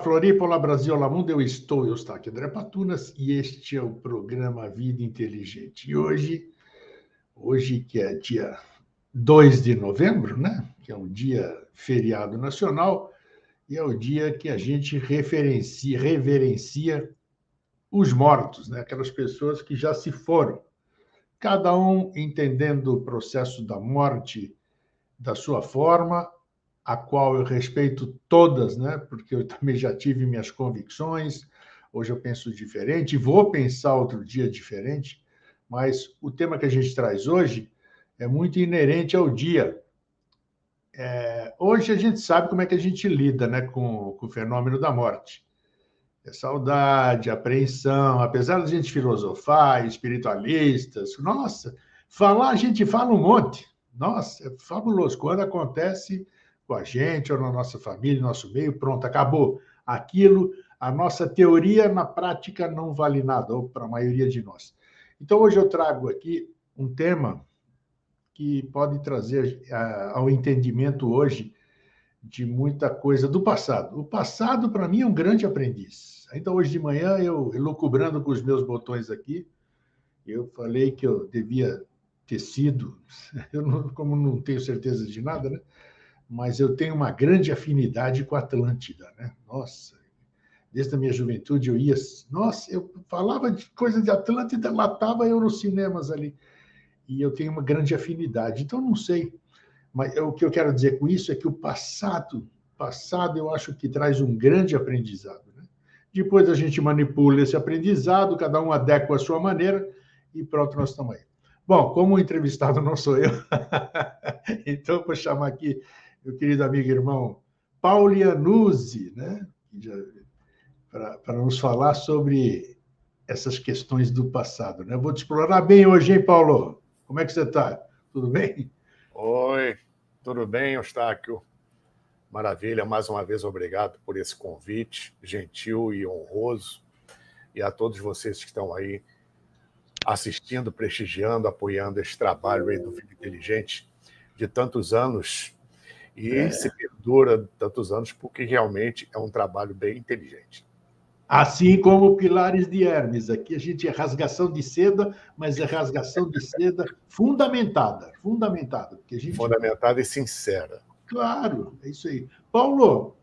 Floripa, olá Brasil, olá mundo, eu estou aqui, André Patunas, e este é o programa Vida Inteligente. E hoje que é dia 2 de novembro, né? Que é um dia feriado nacional, e é o dia que a gente reverencia os mortos, né? Aquelas pessoas que já se foram, cada um entendendo o processo da morte da sua forma, a qual eu respeito todas, né? Porque eu também já tive minhas convicções, hoje eu penso diferente, vou pensar outro dia diferente, mas o tema que a gente traz hoje é muito inerente ao dia. Hoje a gente sabe como é que a gente lida, né, com o fenômeno da morte. É saudade, apreensão, apesar da gente filosofar, espiritualistas, nossa, falar a gente fala um monte. Nossa, é fabuloso. Quando acontece com a gente ou na nossa família, no nosso meio, pronto, acabou. Aquilo, a nossa teoria na prática não vale nada, ou para a maioria de nós. Então, hoje eu trago aqui um tema que pode trazer ao entendimento hoje de muita coisa do passado. O passado, para mim, é um grande aprendiz. Ainda hoje de manhã, eu elucubrando com os meus botões aqui, eu falei que eu devia ter sido, como não tenho certeza de nada, né? Mas eu tenho uma grande afinidade com a Atlântida, né? Nossa, desde a minha juventude eu ia... Nossa, eu falava de coisa de Atlântida, lá estava eu nos cinemas ali. E eu tenho uma grande afinidade. Então, não sei. Mas o que eu quero dizer com isso é que o passado eu acho que traz um grande aprendizado, né? Depois a gente manipula esse aprendizado, cada um adequa a sua maneira e pronto, nós estamos aí. Bom, como o entrevistado não sou eu, então eu vou chamar aqui meu querido amigo e irmão Paulo Iannuzzi, né? Para nos falar sobre essas questões do passado, né? Eu vou te explorar bem hoje, hein, Paulo? Como é que você está? Tudo bem? Oi, tudo bem, Eustáquio? Maravilha, mais uma vez obrigado por esse convite gentil e honroso, e a todos vocês que estão aí assistindo, prestigiando, apoiando esse trabalho aí do Vida Inteligente de tantos anos, e se perdura tantos anos porque realmente é um trabalho bem inteligente. Assim como Pilares de Hermes. Aqui a gente é rasgação de seda, mas é rasgação de seda fundamentada. Porque a gente... Fundamentada e sincera. Claro, é isso aí. Paulo,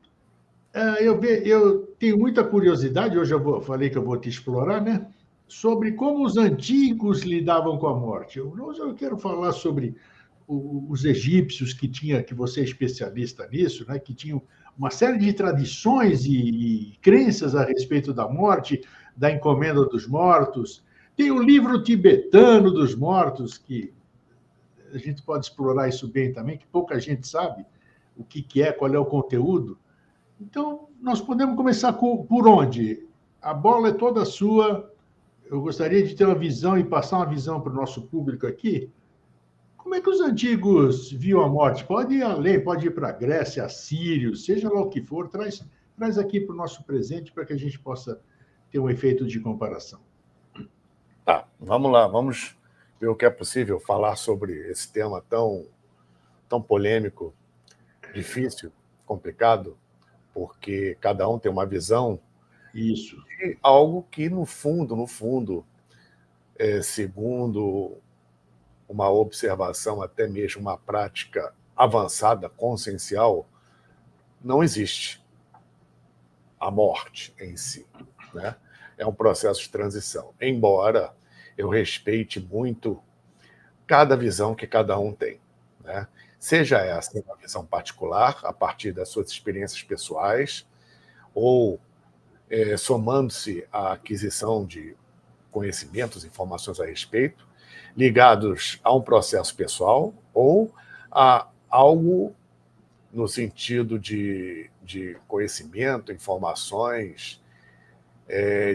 eu tenho muita curiosidade, hoje falei que eu vou te explorar, né? Sobre como os antigos lidavam com a morte. Hoje eu quero falar sobre os egípcios que você é especialista nisso, né? Que tinham uma série de tradições e crenças a respeito da morte, da encomenda dos mortos. Tem o livro tibetano dos mortos, que a gente pode explorar isso bem também, que pouca gente sabe o que é, qual é o conteúdo. Então, nós podemos começar por onde? A bola é toda sua. Eu gostaria de ter uma visão e passar uma visão para o nosso público aqui. Como é que os antigos viam a morte? Pode ir além, pode ir para a Grécia, Sírio, seja lá o que for, traz aqui para o nosso presente para que a gente possa ter um efeito de comparação. Tá, vamos lá, vamos ver o que é possível falar sobre esse tema tão polêmico, difícil, complicado, porque cada um tem uma visão. Isso. E algo que, no fundo, segundo uma observação, até mesmo uma prática avançada, consciencial, não existe a morte em si, né? É um processo de transição. Embora eu respeite muito cada visão que cada um tem, né? Seja essa uma visão particular, a partir das suas experiências pessoais, ou somando-se à aquisição de conhecimentos, informações a respeito, ligados a um processo pessoal ou a algo no sentido de conhecimento, informações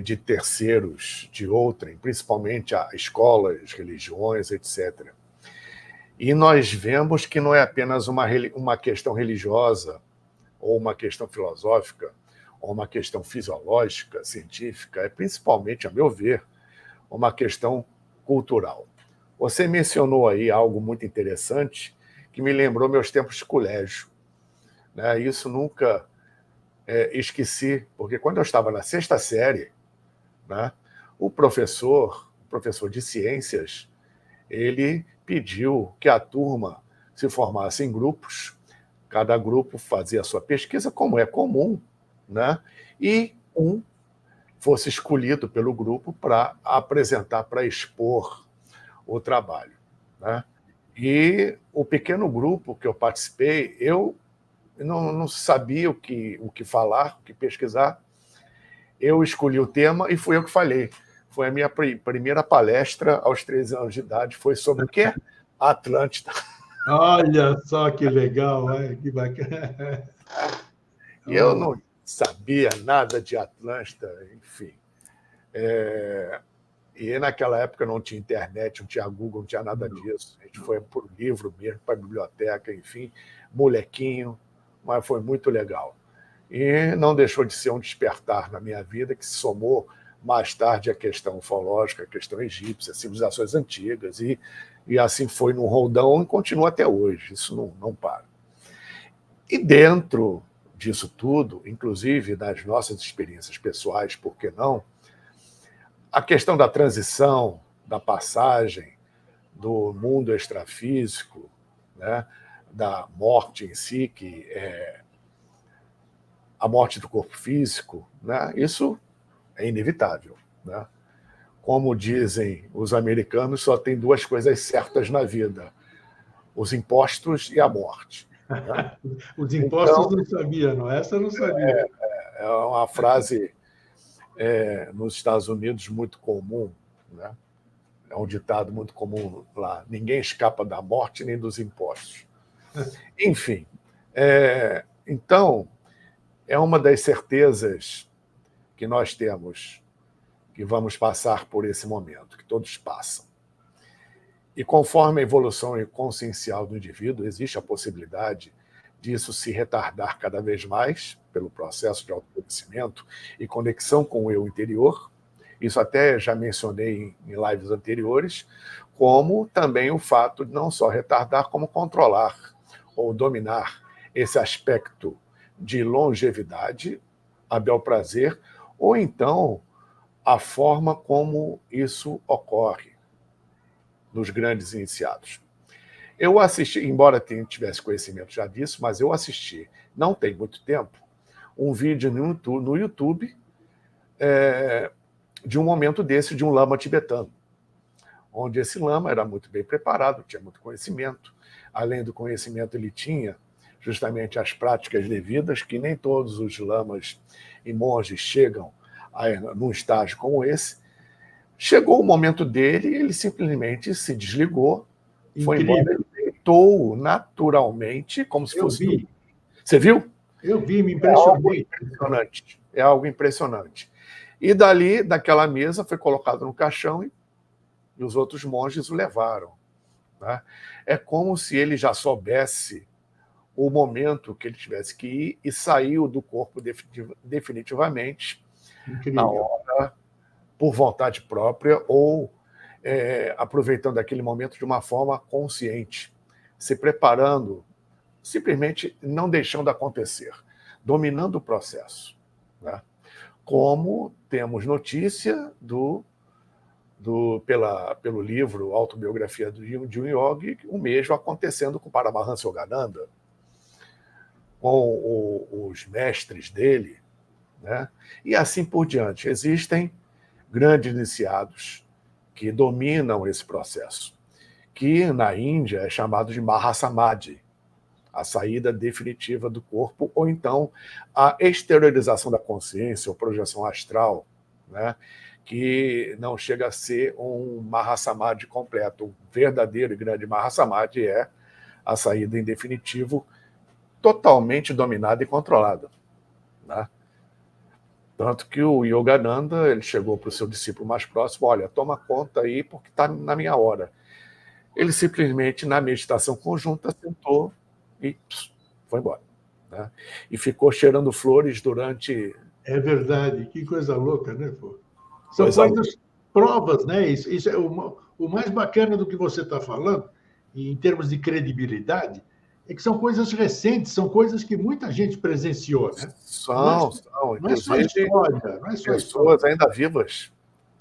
de terceiros, de outrem, principalmente a escolas, religiões, etc. E nós vemos que não é apenas uma questão religiosa ou uma questão filosófica ou uma questão fisiológica, científica, é principalmente, a meu ver, uma questão cultural. Você mencionou aí algo muito interessante que me lembrou meus tempos de colégio, né? Isso nunca esqueci, porque quando eu estava na 6ª série, né, o professor de ciências, ele pediu que a turma se formasse em grupos, cada grupo fazia a sua pesquisa, como é comum, né, e um fosse escolhido pelo grupo para apresentar, para expor o trabalho, né? E o pequeno grupo que eu participei, eu não sabia o que falar, o que pesquisar. Eu escolhi o tema e fui eu que falei. Foi a minha primeira palestra aos 13 anos de idade. Foi sobre o quê? Atlântida. Olha só que legal, que bacana. E eu não sabia nada de Atlântida, enfim. E naquela época não tinha internet, não tinha Google, não tinha nada disso. A gente foi por livro mesmo, para a biblioteca, enfim, molequinho, mas foi muito legal. E não deixou de ser um despertar na minha vida, que se somou mais tarde à questão ufológica, à questão egípcia, civilizações antigas, e assim foi no roldão e continua até hoje, isso não para. E dentro disso tudo, inclusive das nossas experiências pessoais, por que não, a questão da transição, da passagem do mundo extrafísico, né, da morte em si, que é a morte do corpo físico, né, isso é inevitável, né? Como dizem os americanos, só tem 2 coisas certas na vida: os impostos e a morte. Né? Os impostos então, não sabia, não? Essa eu não sabia. É uma frase nos Estados Unidos muito comum, né? É um ditado muito comum lá: ninguém escapa da morte nem dos impostos. Enfim, então, é uma das certezas que nós temos, que vamos passar por esse momento, que todos passam. E conforme a evolução consciencial do indivíduo, existe a possibilidade disso se retardar cada vez mais pelo processo de autoconhecimento e conexão com o eu interior. Isso até já mencionei em lives anteriores, como também o fato de não só retardar, como controlar ou dominar esse aspecto de longevidade, a bel prazer, ou então a forma como isso ocorre nos grandes iniciados. Eu assisti, embora tivesse conhecimento já disso, mas eu assisti, não tem muito tempo, um vídeo no YouTube de um momento desse, de um lama tibetano, onde esse lama era muito bem preparado, tinha muito conhecimento. Além do conhecimento, ele tinha justamente as práticas devidas, que nem todos os lamas e monges chegam num estágio como esse. Chegou o momento dele, ele simplesmente se desligou, foi embora, ele deitou naturalmente, como se fosse... Eu vi. Você viu? Eu vi, me impressionei. É algo impressionante. E dali, daquela mesa, foi colocado no caixão e os outros monges o levaram. Tá? É como se ele já soubesse o momento que ele tivesse que ir e saiu do corpo definitivamente. Incrível. Na hora, por vontade própria, ou aproveitando aquele momento de uma forma consciente, se preparando, simplesmente não deixando acontecer, dominando o processo. Né? Como temos notícia pelo livro Autobiografia de um Yogi, o mesmo acontecendo com Paramahansa Yogananda, com os mestres dele, né? E assim por diante. Existem grandes iniciados que dominam esse processo, que na Índia é chamado de Mahasamadhi, a saída definitiva do corpo, ou então a exteriorização da consciência, ou projeção astral, né? Que não chega a ser um Mahasamadhi completo. O verdadeiro e grande Mahasamadhi é a saída em definitivo, totalmente dominada e controlada. Né? Tanto que o Yogananda, ele chegou para o seu discípulo mais próximo: olha, toma conta aí, porque está na minha hora. Ele simplesmente, na meditação conjunta, sentou e foi embora. Né? E ficou cheirando flores durante... É verdade, que coisa louca, né, pô? São coisas, provas, né? Isso é o mais bacana do que você está falando, em termos de credibilidade, é que são coisas recentes, são coisas que muita gente presenciou, né? São, Não é só inclusive, história, não é só pessoas história. ainda vivas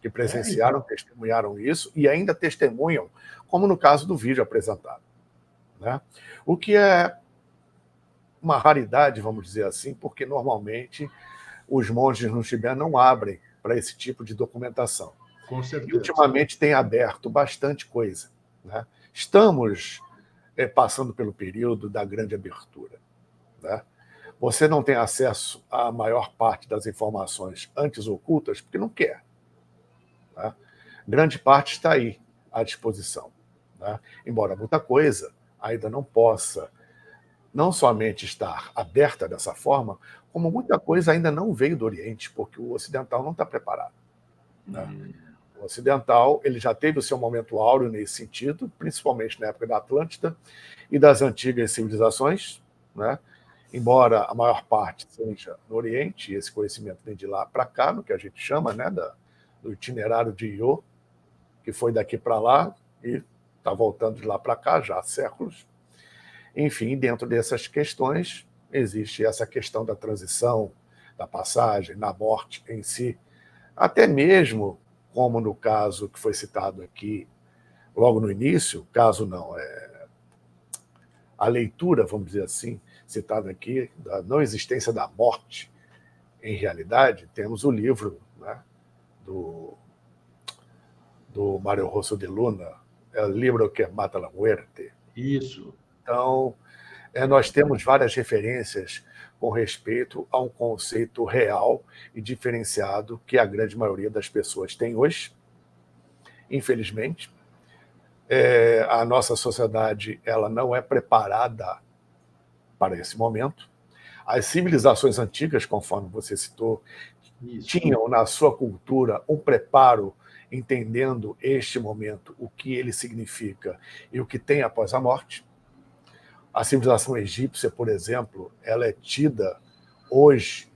que presenciaram, Então. testemunharam isso e ainda testemunham, como no caso do vídeo apresentado, né? O que é uma raridade, vamos dizer assim, porque normalmente os monges no Tibete não abrem para esse tipo de documentação. Com E certeza. ultimamente tem aberto bastante coisa, né? Estamos passando pelo período da grande abertura, né? Você não tem acesso à maior parte das informações antes ocultas porque não quer, né? Grande parte está aí à disposição, né? Embora muita coisa ainda não possa não somente estar aberta dessa forma, como muita coisa ainda não veio do Oriente, porque o ocidental não está preparado, né? O ocidental ele já teve o seu momento áureo nesse sentido, principalmente na época da Atlântida e das antigas civilizações, né? Embora a maior parte seja no Oriente, esse conhecimento vem de lá para cá, no que a gente chama, né, do itinerário de Io, que foi daqui para lá e está voltando de lá para cá já há séculos. Enfim, dentro dessas questões, existe essa questão da transição, da passagem, da morte em si, até mesmo, como no caso que foi citado aqui logo no início, caso não, a leitura, vamos dizer assim, citada aqui, da não existência da morte, em realidade, temos o livro, né, do Mário Rosso de Luna, El libro que mata la muerte. Isso. Então, nós temos várias referências com respeito a um conceito real e diferenciado que a grande maioria das pessoas tem hoje, infelizmente. A nossa sociedade ela não é preparada para esse momento. As civilizações antigas, conforme você citou, tinham na sua cultura um preparo, entendendo este momento, o que ele significa e o que tem após a morte. A civilização egípcia, por exemplo, ela é tida hoje,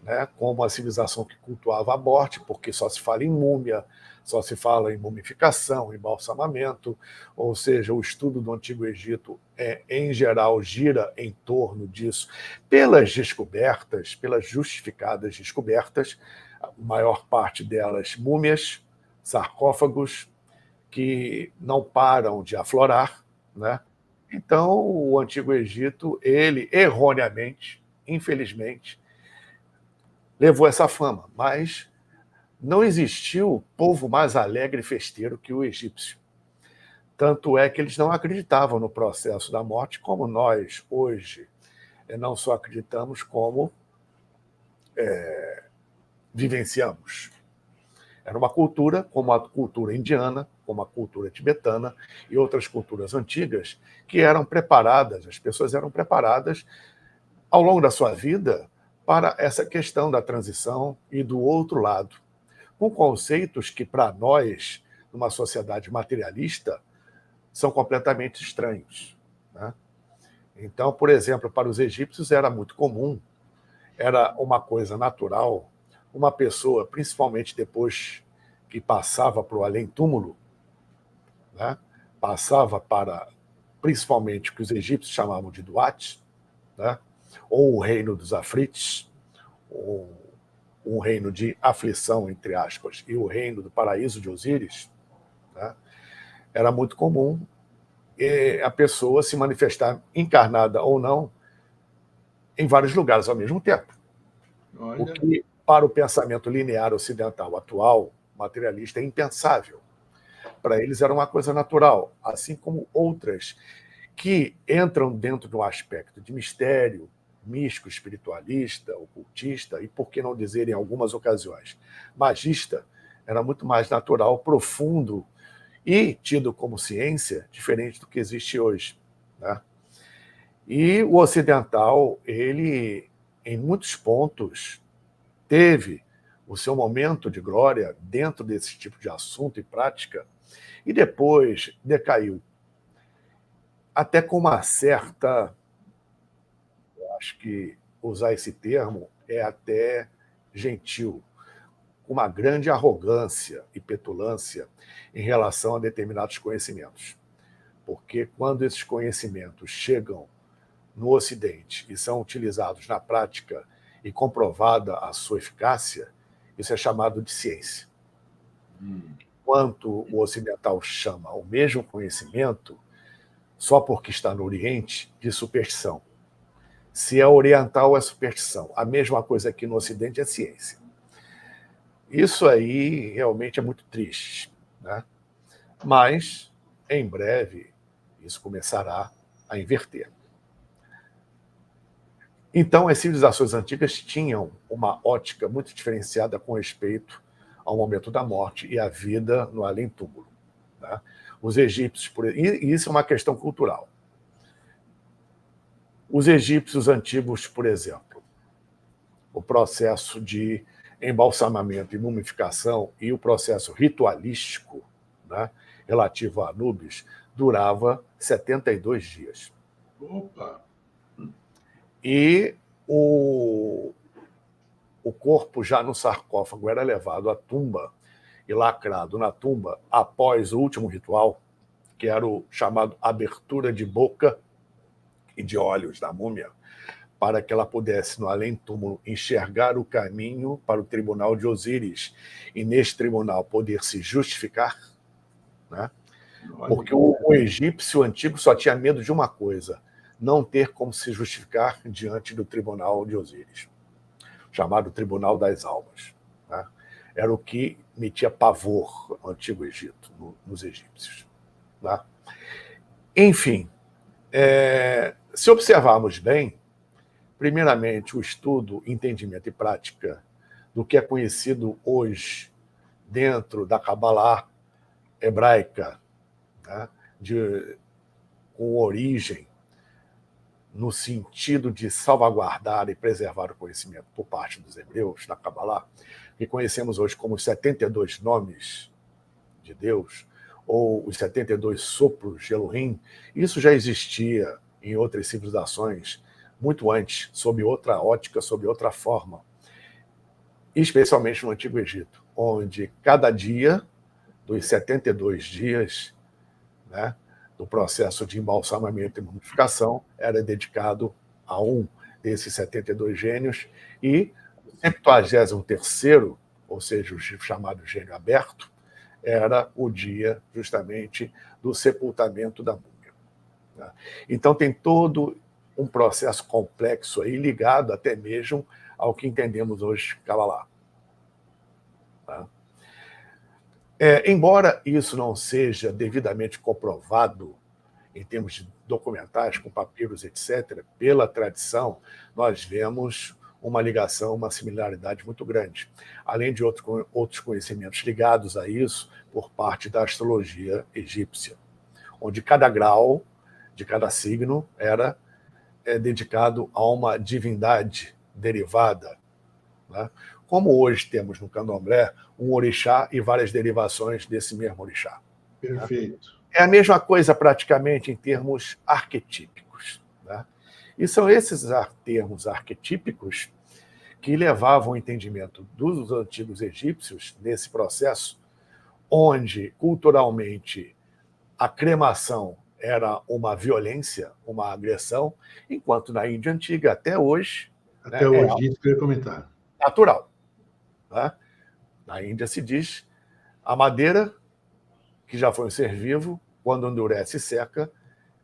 né, como a civilização que cultuava a morte, porque só se fala em múmia, só se fala em mumificação, embalsamamento, ou seja, o estudo do Antigo Egito, em geral, gira em torno disso, pelas descobertas, pelas justificadas descobertas, a maior parte delas múmias, sarcófagos, que não param de aflorar, né? Então, o Antigo Egito, ele erroneamente, infelizmente, levou essa fama, mas não existiu povo mais alegre e festeiro que o egípcio. Tanto é que eles não acreditavam no processo da morte, como nós, hoje, não só acreditamos, como vivenciamos. Era uma cultura, como a cultura indiana, como a cultura tibetana e outras culturas antigas, que eram preparadas, as pessoas eram preparadas ao longo da sua vida para essa questão da transição e do outro lado, com conceitos que, para nós, numa sociedade materialista, são completamente estranhos, né? Então, por exemplo, para os egípcios era muito comum, era uma coisa natural, uma pessoa, principalmente depois que passava para o além-túmulo, né, passava para, principalmente, o que os egípcios chamavam de Duat, né, ou o reino dos afrites, ou um reino de aflição, entre aspas, e o reino do paraíso de Osíris, né, era muito comum a pessoa se manifestar, encarnada ou não, em vários lugares ao mesmo tempo. Olha. O que, para o pensamento linear ocidental atual, materialista, é impensável. Para eles era uma coisa natural, assim como outras que entram dentro de um aspecto de mistério, místico, espiritualista, ocultista, e por que não dizer em algumas ocasiões, magista, era muito mais natural, profundo e tido como ciência, diferente do que existe hoje, né? E o ocidental, ele, em muitos pontos, teve o seu momento de glória dentro desse tipo de assunto e prática, e depois decaiu. Até com uma certa, eu acho que usar esse termo é até gentil, com uma grande arrogância e petulância em relação a determinados conhecimentos. Porque quando esses conhecimentos chegam no Ocidente e são utilizados na prática e comprovada a sua eficácia, isso é chamado de ciência. Enquanto o ocidental chama o mesmo conhecimento, só porque está no Oriente, de superstição. Se é oriental, é superstição. A mesma coisa aqui no Ocidente é ciência. Isso aí realmente é muito triste, né? Mas, em breve, isso começará a inverter. Então, as civilizações antigas tinham uma ótica muito diferenciada com respeito ao momento da morte e à vida no além-túmulo, né? Os egípcios, e isso é uma questão cultural. Os egípcios antigos, por exemplo, o processo de embalsamamento e mumificação e o processo ritualístico, né, relativo a Anubis, durava 72 dias. Opa! E o corpo já no sarcófago era levado à tumba e lacrado na tumba após o último ritual, que era o chamado abertura de boca e de olhos da múmia, para que ela pudesse, no além-túmulo, enxergar o caminho para o tribunal de Osíris e, neste tribunal, poder se justificar, né? Porque o egípcio antigo só tinha medo de uma coisa: não ter como se justificar diante do tribunal de Osíris, chamado Tribunal das Almas, né? Era o que metia pavor no Antigo Egito, nos egípcios, né? Enfim, se observarmos bem, primeiramente, o estudo, entendimento e prática do que é conhecido hoje dentro da Cabalá hebraica, né, com origem no sentido de salvaguardar e preservar o conhecimento por parte dos hebreus, na Cabalá, que conhecemos hoje como os 72 nomes de Deus, ou os 72 sopros de Elohim. Isso já existia em outras civilizações muito antes, sob outra ótica, sob outra forma, especialmente no Antigo Egito, onde cada dia dos 72 dias, né, do processo de embalsamamento e mumificação era dedicado a um desses 72 gênios, e o 73º, ou seja, o chamado gênio aberto, era o dia justamente do sepultamento da múmia, né? Então tem todo um processo complexo aí, ligado até mesmo ao que entendemos hoje Cabalá, tá? Embora isso não seja devidamente comprovado em termos documentais, com papiros, etc., pela tradição, nós vemos uma ligação, uma similaridade muito grande, além de outros conhecimentos ligados a isso por parte da astrologia egípcia, onde cada grau de cada signo era dedicado a uma divindade derivada, né? Como hoje temos no candomblé um orixá e várias derivações desse mesmo orixá. Perfeito. É a mesma coisa praticamente em termos arquetípicos, né? E são esses termos arquetípicos que levavam o entendimento dos antigos egípcios nesse processo, onde culturalmente a cremação era uma violência, uma agressão, enquanto na Índia Antiga, até hoje, até hoje, isso que eu ia comentar, natural, né? Na Índia se diz a madeira, que já foi um ser vivo, quando endurece e seca,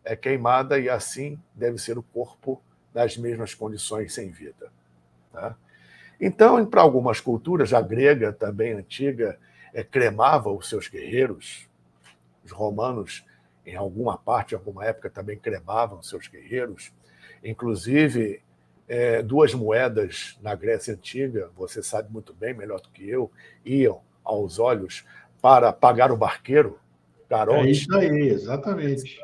é queimada, e assim deve ser o corpo nas mesmas condições sem vida, né? Então, para algumas culturas, a grega também antiga cremava os seus guerreiros. Os romanos, em alguma parte, em alguma época, também cremavam os seus guerreiros. Inclusive, duas moedas na Grécia Antiga, você sabe muito bem, melhor do que eu, iam aos olhos para pagar o barqueiro, É isso aí, exatamente.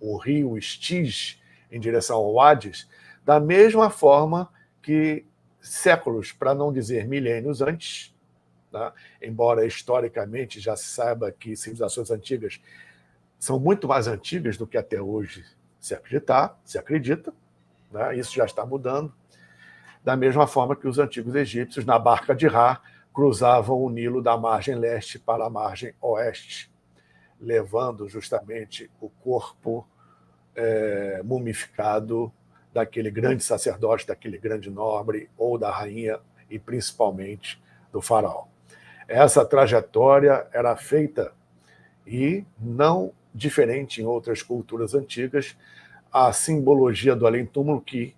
o rio Estige em direção ao Hades, da mesma forma que séculos, para não dizer milênios antes, tá? Embora historicamente já se saiba que civilizações antigas são muito mais antigas do que até hoje se acredita, né? Isso já está mudando. Da mesma forma que os antigos egípcios, na barca de Ra, cruzavam o Nilo da margem leste para a margem oeste, levando justamente o corpo mumificado daquele grande sacerdote, daquele grande nobre, ou da rainha, e principalmente do faraó. Essa trajetória era feita, e não diferente em outras culturas antigas, a simbologia do além-túmulo, que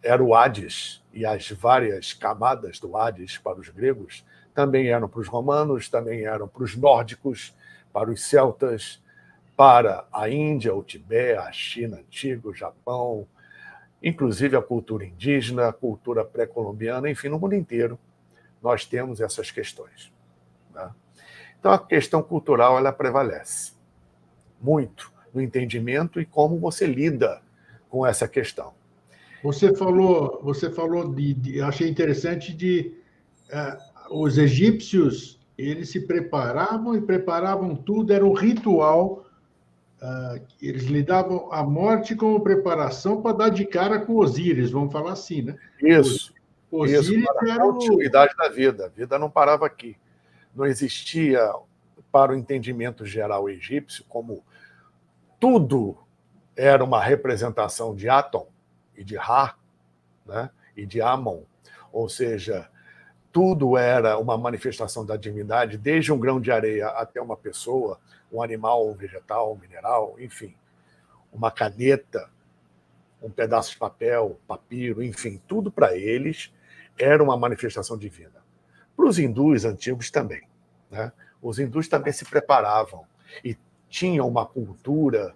era o Hades, e as várias camadas do Hades para os gregos também eram para os romanos, também eram para os nórdicos, para os celtas, para a Índia, o Tibete, a China antiga, o Japão, inclusive a cultura indígena, a cultura pré-colombiana, enfim, no mundo inteiro nós temos essas questões. Né? Então, a questão cultural ela prevalece muito no entendimento e como você lida com essa questão. Você falou achei interessante os egípcios, eles se preparavam e preparavam tudo, era um ritual, eles lidavam a morte como preparação para dar de cara com Osíris, vamos falar assim, né? Isso, Osíris para a era continuidade da vida. A vida não parava aqui. Não existia, para o entendimento geral egípcio, como tudo era uma representação de Atom e de Ra, né? E de Amon, ou seja, tudo era uma manifestação da divindade, desde um grão de areia até uma pessoa, um animal, um vegetal, um mineral, enfim, uma caneta, um pedaço de papel, papiro, enfim, tudo para eles era uma manifestação divina. Para os hindus antigos também. Né? Os hindus também se preparavam e tinham uma cultura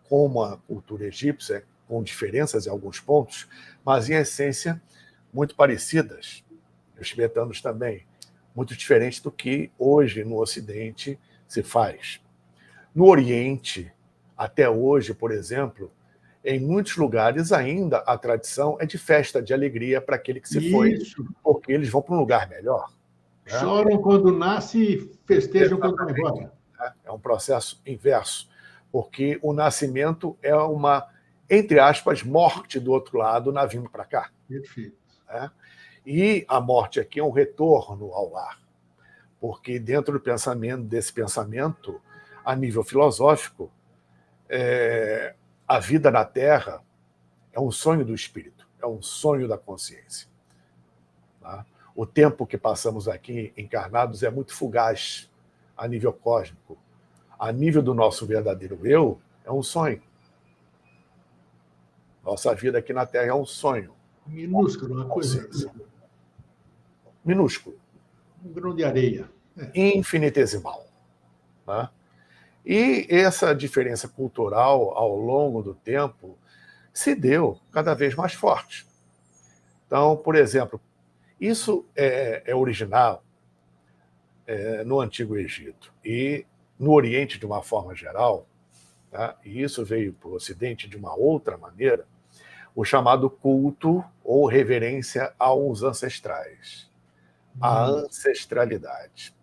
como a cultura egípcia, com diferenças em alguns pontos, mas em essência muito parecidas. Os tibetanos também, muito diferente do que hoje no Ocidente se faz. No Oriente, até hoje, por exemplo, em muitos lugares ainda a tradição é de festa, de alegria para aquele que se foi, porque eles vão para um lugar melhor. Né? Choram quando nasce e festejam quando vai embora. É um processo inverso, porque o nascimento é uma, entre aspas, morte do outro lado na vindo para cá. Perfeito. Né? E a morte aqui é um retorno ao lar, porque dentro desse pensamento, a nível filosófico, a vida na Terra é um sonho do espírito, é um sonho da consciência. Tá? O tempo que passamos aqui encarnados é muito fugaz a nível cósmico. A nível do nosso verdadeiro eu, é um sonho. Nossa vida aqui na Terra é um sonho. Minúsculo, uma coisa. Minúsculo. Um grão de areia. Infinitesimal. Né? E essa diferença cultural, ao longo do tempo, se deu cada vez mais forte. Então, por exemplo, isso é original no Antigo Egito. E no Oriente, de uma forma geral, tá? E isso veio para o Ocidente de uma outra maneira, o chamado culto ou reverência aos ancestrais. A ancestralidade,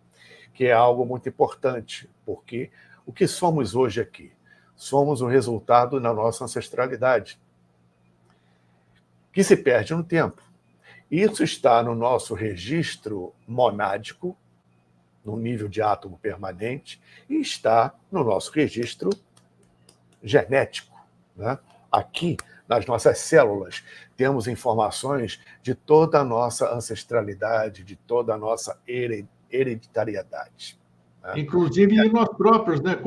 que é algo muito importante, porque o que somos hoje aqui? Somos o resultado da nossa ancestralidade, que se perde no tempo. Isso está no nosso registro monádico, no nível de átomo permanente, e está no nosso registro genético. Né? Aqui, nas nossas células, temos informações de toda a nossa ancestralidade, de toda a nossa hereditariedade. Né? Inclusive nós próprios, né?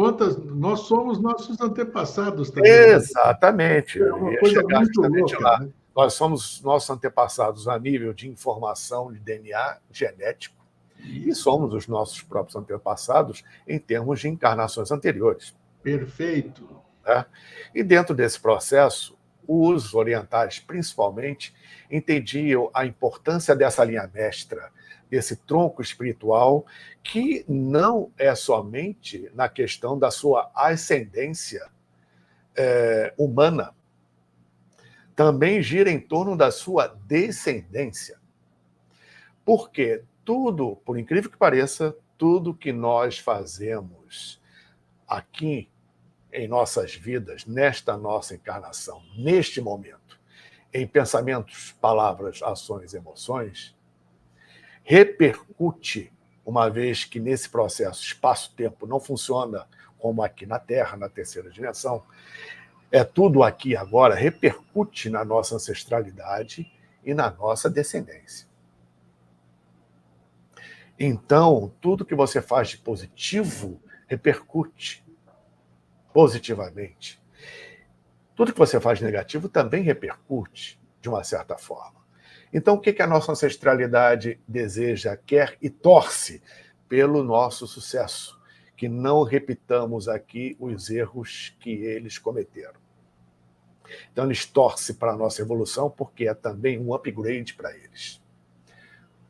Nós somos nossos antepassados também. Exatamente. É uma coisa muito louca. Lá. Né? Nós somos nossos antepassados a nível de informação de DNA genético, e somos os nossos próprios antepassados em termos de encarnações anteriores. Perfeito. Né? E dentro desse processo, os orientais, principalmente, entendiam a importância dessa linha mestra, desse tronco espiritual, que não é somente na questão da sua ascendência humana, também gira em torno da sua descendência. Porque tudo, por incrível que pareça, tudo que nós fazemos aqui em nossas vidas, nesta nossa encarnação, neste momento, em pensamentos, palavras, ações, emoções, repercute, uma vez que nesse processo espaço-tempo não funciona como aqui na Terra, na terceira dimensão, tudo aqui agora repercute na nossa ancestralidade e na nossa descendência. Então, tudo que você faz de positivo repercute positivamente. Tudo que você faz de negativo também repercute de uma certa forma. Então, o que a nossa ancestralidade deseja, quer e torce pelo nosso sucesso? Que não repitamos aqui os erros que eles cometeram. Então, eles torcem para a nossa evolução porque é também um upgrade para eles.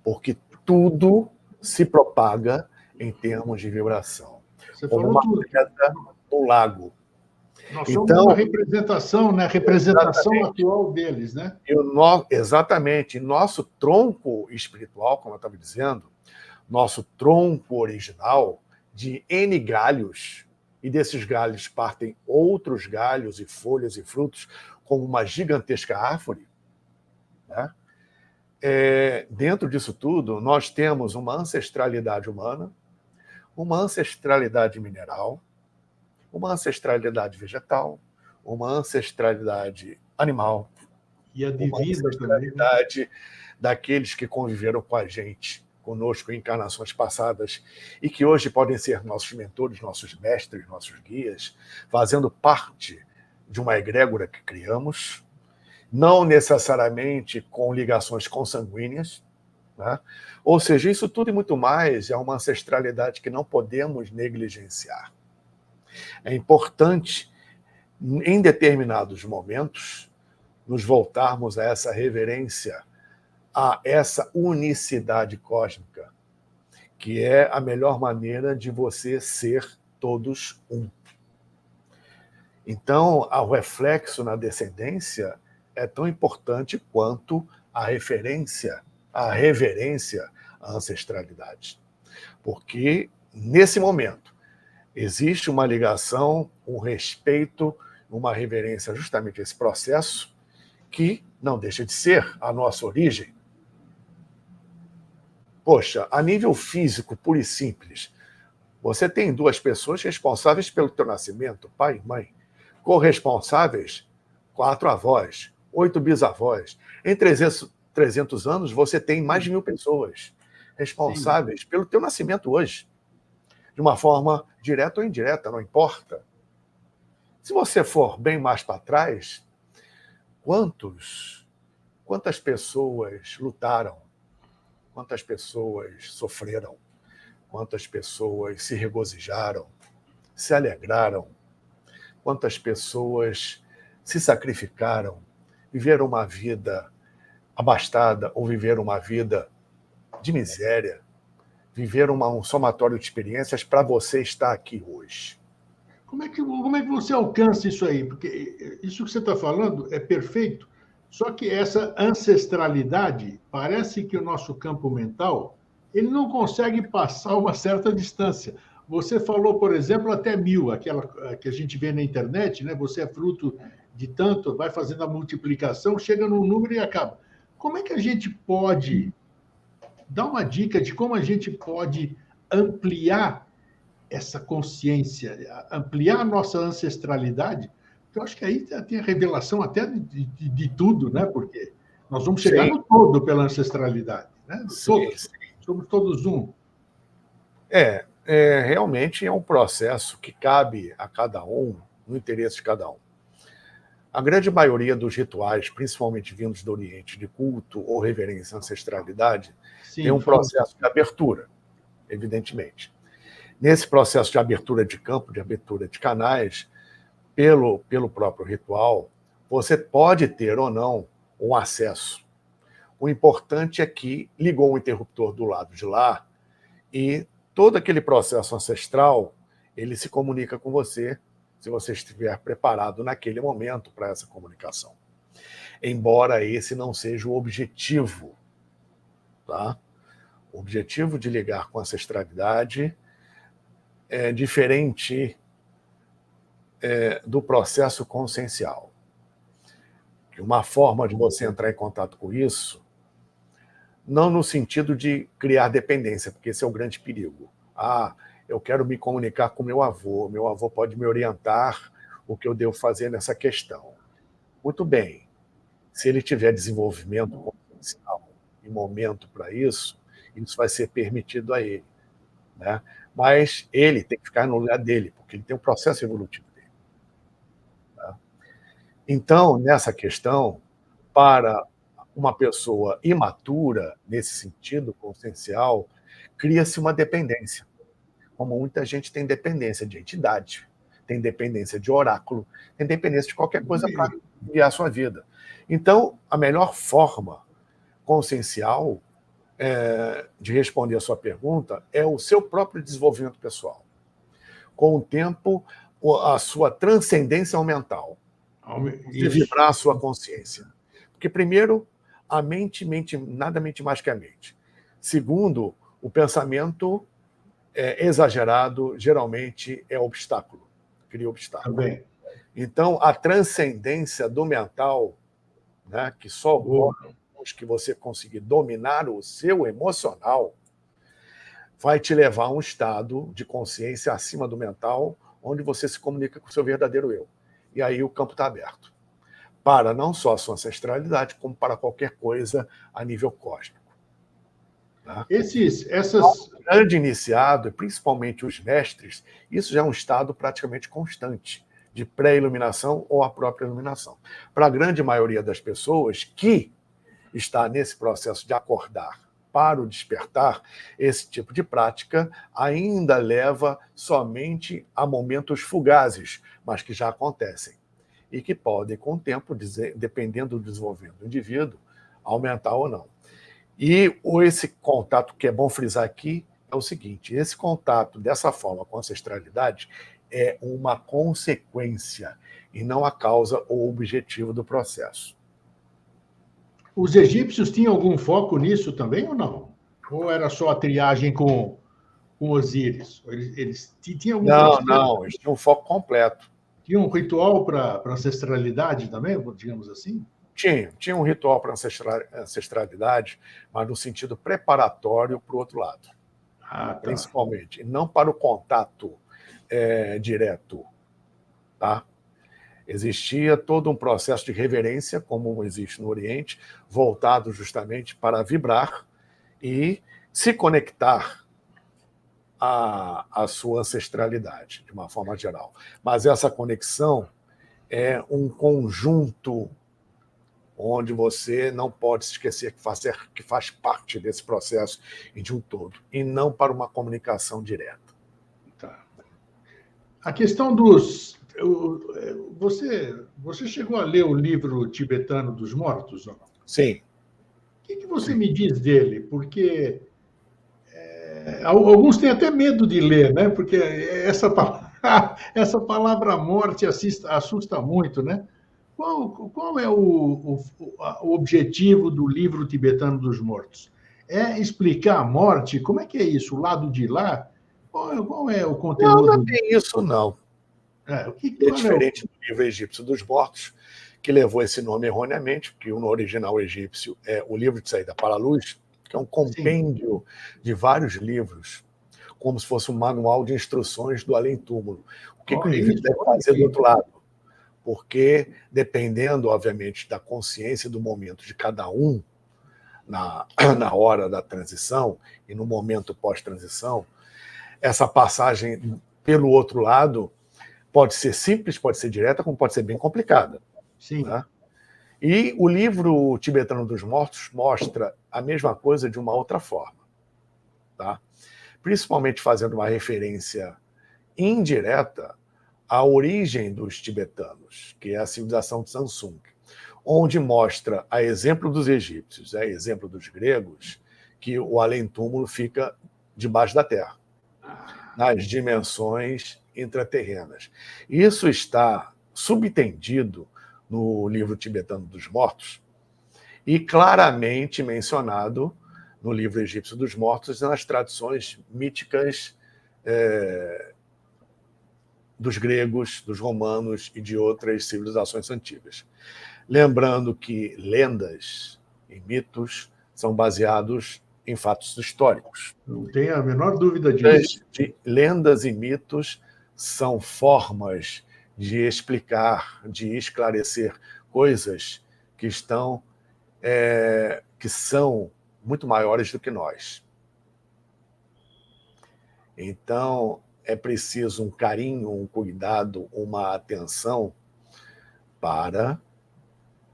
Porque tudo se propaga em termos de vibração. Você como falou uma tudo. pedra no lago. Nós somos Então, uma representação, né? Representação atual deles, né? Exatamente. Nosso tronco espiritual, como eu estava dizendo, nosso tronco original, de N galhos, e desses galhos partem outros galhos e folhas e frutos, como uma gigantesca árvore, né? Dentro disso tudo, nós temos uma ancestralidade humana, uma ancestralidade mineral, uma ancestralidade vegetal, uma ancestralidade animal, E a uma divina também, né? ancestralidade daqueles que conviveram com a gente, conosco em encarnações passadas, e que hoje podem ser nossos mentores, nossos mestres, nossos guias, fazendo parte de uma egrégora que criamos, não necessariamente com ligações consanguíneas, né? Ou seja, isso tudo e muito mais é uma ancestralidade que não podemos negligenciar. É importante, em determinados momentos, nos voltarmos a essa reverência, a essa unicidade cósmica, que é a melhor maneira de você ser todos um. Então, o reflexo na descendência é tão importante quanto a reverência à ancestralidade. Porque, nesse momento, existe uma ligação, um respeito, uma reverência justamente a esse processo que não deixa de ser a nossa origem. Poxa, a nível físico, puro e simples, você tem duas pessoas responsáveis pelo teu nascimento, pai e mãe, corresponsáveis, 4 avós, 8 bisavós. Em 300 anos, você tem mais de 1.000 pessoas responsáveis Sim. pelo teu nascimento hoje, de uma forma direta ou indireta, não importa. Se você for bem mais para trás, quantas pessoas lutaram, quantas pessoas sofreram, quantas pessoas se regozijaram, se alegraram, quantas pessoas se sacrificaram, viveram uma vida abastada ou viveram uma vida de miséria, viveram um somatório de experiências para você estar aqui hoje. Como é que você alcança isso aí? Porque isso que você está falando é perfeito, só que essa ancestralidade, parece que o nosso campo mental ele não consegue passar uma certa distância. Você falou, por exemplo, até 1.000, aquela que a gente vê na internet, né? Você é fruto de tanto, vai fazendo a multiplicação, chega num número e acaba. Como é que a gente pode dar uma dica de como a gente pode ampliar essa consciência, ampliar a nossa ancestralidade? Eu acho que aí tem a revelação até de tudo, né? Porque nós vamos chegar no todo pela ancestralidade, né? Todos, somos todos um. Realmente é um processo que cabe a cada um, no interesse de cada um. A grande maioria dos rituais, principalmente vindos do Oriente, de culto ou reverência à ancestralidade, tem um processo de abertura, evidentemente. Nesse processo de abertura de campo, de abertura de canais, pelo próprio ritual, você pode ter ou não um acesso. O importante é que ligou um interruptor do lado de lá e todo aquele processo ancestral, ele se comunica com você, se você estiver preparado naquele momento para essa comunicação. Embora esse não seja o objetivo, tá? O objetivo de ligar com a ancestralidade é diferente do processo consciencial. Uma forma de você entrar em contato com isso, não no sentido de criar dependência, porque esse é o grande perigo. Eu quero me comunicar com meu avô pode me orientar o que eu devo fazer nessa questão? Muito bem, se ele tiver desenvolvimento consciencial e momento para isso vai ser permitido a ele, né? Mas ele tem que ficar no lugar dele, porque ele tem um processo evolutivo dele. Tá? Então, nessa questão, para uma pessoa imatura, nesse sentido consciencial, cria-se uma dependência. Como muita gente tem dependência de entidade, tem dependência de oráculo, tem dependência de qualquer coisa para guiar a sua vida. Então, a melhor forma consciencial de responder a sua pergunta é o seu próprio desenvolvimento pessoal. Com o tempo, a sua transcendência mental, de vibrar a sua consciência. Porque, primeiro, a mente nada mente mais que a mente. Segundo, o pensamento exagerado geralmente é obstáculo, cria obstáculo. Também. Então, a transcendência do mental, né, que só ocorre que você conseguir dominar o seu emocional, vai te levar a um estado de consciência acima do mental, onde você se comunica com o seu verdadeiro eu. E aí o campo está aberto. Para não só a sua ancestralidade, como para qualquer coisa a nível cósmico. Tá? O grande iniciado, e principalmente os mestres, isso já é um estado praticamente constante, de pré-iluminação ou a própria iluminação. Para a grande maioria das pessoas que está nesse processo de acordar para o despertar, esse tipo de prática ainda leva somente a momentos fugazes, mas que já acontecem. E que podem, com o tempo, dependendo do desenvolvimento do indivíduo, aumentar ou não. E esse contato, que é bom frisar aqui, é o seguinte: esse contato dessa forma com a ancestralidade é uma consequência e não a causa ou objetivo do processo. Os egípcios tinham algum foco nisso também ou não? Ou era só a triagem com Osíris? Eles tinham algum foco? Não, eles tinham um foco completo. Tinha um ritual para ancestralidade também, digamos assim? Tinha um ritual para ancestralidade, mas no sentido preparatório para o outro lado. Tá. Principalmente, não para o contato direto. Tá? Existia todo um processo de reverência, como existe no Oriente, voltado justamente para vibrar e se conectar à sua ancestralidade, de uma forma geral. Mas essa conexão é um conjunto onde você não pode se esquecer que faz parte desse processo e de um todo, e não para uma comunicação direta. Tá. A questão dos... Você chegou a ler o livro tibetano dos mortos? Não? Sim. O que você me diz dele? Porque alguns têm até medo de ler, né? Porque essa palavra morte assusta muito, né? Qual é o objetivo do livro tibetano dos mortos? É explicar a morte? Como é que é isso? O lado de lá? Qual é o conteúdo? Não é bem isso, não. É diferente do livro egípcio dos mortos, que levou esse nome erroneamente, porque no original egípcio é o livro de saída para a luz, que é um compêndio de vários livros, como se fosse um manual de instruções do além-túmulo. O que o indivíduo deve fazer do outro lado? Porque, dependendo, obviamente, da consciência do momento de cada um, na hora da transição e no momento pós-transição, essa passagem pelo outro lado pode ser simples, pode ser direta, como pode ser bem complicada. Sim. Né? E o livro tibetano dos mortos mostra a mesma coisa de uma outra forma. Tá? Principalmente fazendo uma referência indireta à origem dos tibetanos, que é a civilização de Samsung, onde mostra, a exemplo dos egípcios, a exemplo dos gregos, que o além-túmulo fica debaixo da terra, nas dimensões intraterrenas. Isso está subentendido no livro tibetano dos mortos e claramente mencionado no livro egípcio dos mortos e nas tradições míticas dos gregos, dos romanos e de outras civilizações antigas. Lembrando que lendas e mitos são baseados em fatos históricos. Não tenho a menor dúvida disso. Lendas e mitos são formas de explicar, de esclarecer coisas que que são muito maiores do que nós. Então, é preciso um carinho, um cuidado, uma atenção para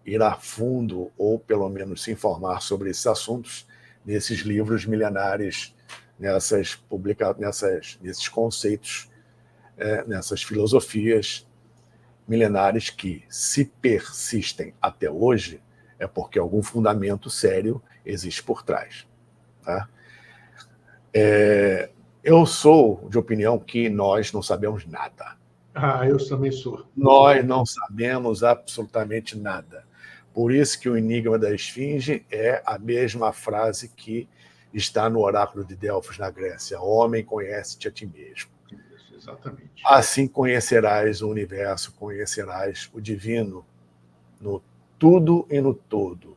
ir a fundo, ou pelo menos se informar sobre esses assuntos, nesses livros milenares, nesses conceitos, nessas filosofias milenares que, se persistem até hoje, é porque algum fundamento sério existe por trás. Tá? Eu sou de opinião que nós não sabemos nada. Eu também sou. Nós não sabemos absolutamente nada. Por isso que o enigma da esfinge é a mesma frase que está no oráculo de Delfos, na Grécia. Homem, conhece-te a ti mesmo. Isso, exatamente. Assim conhecerás o universo, conhecerás o divino no tudo e no todo.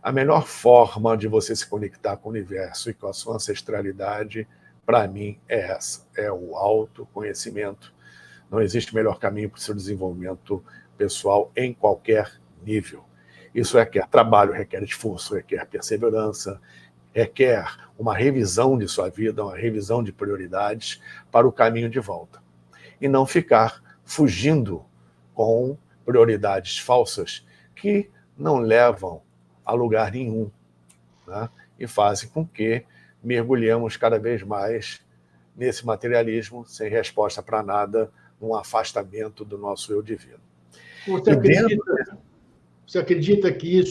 A melhor forma de você se conectar com o universo e com a sua ancestralidade, para mim, é essa. É o autoconhecimento. Não existe melhor caminho para o seu desenvolvimento pessoal em qualquer nível. Isso requer trabalho, requer esforço, requer perseverança, requer uma revisão de sua vida, uma revisão de prioridades para o caminho de volta. E não ficar fugindo com prioridades falsas que não levam a lugar nenhum, né? E fazem com que mergulhemos cada vez mais nesse materialismo sem resposta para nada, num afastamento do nosso eu divino. Você acredita que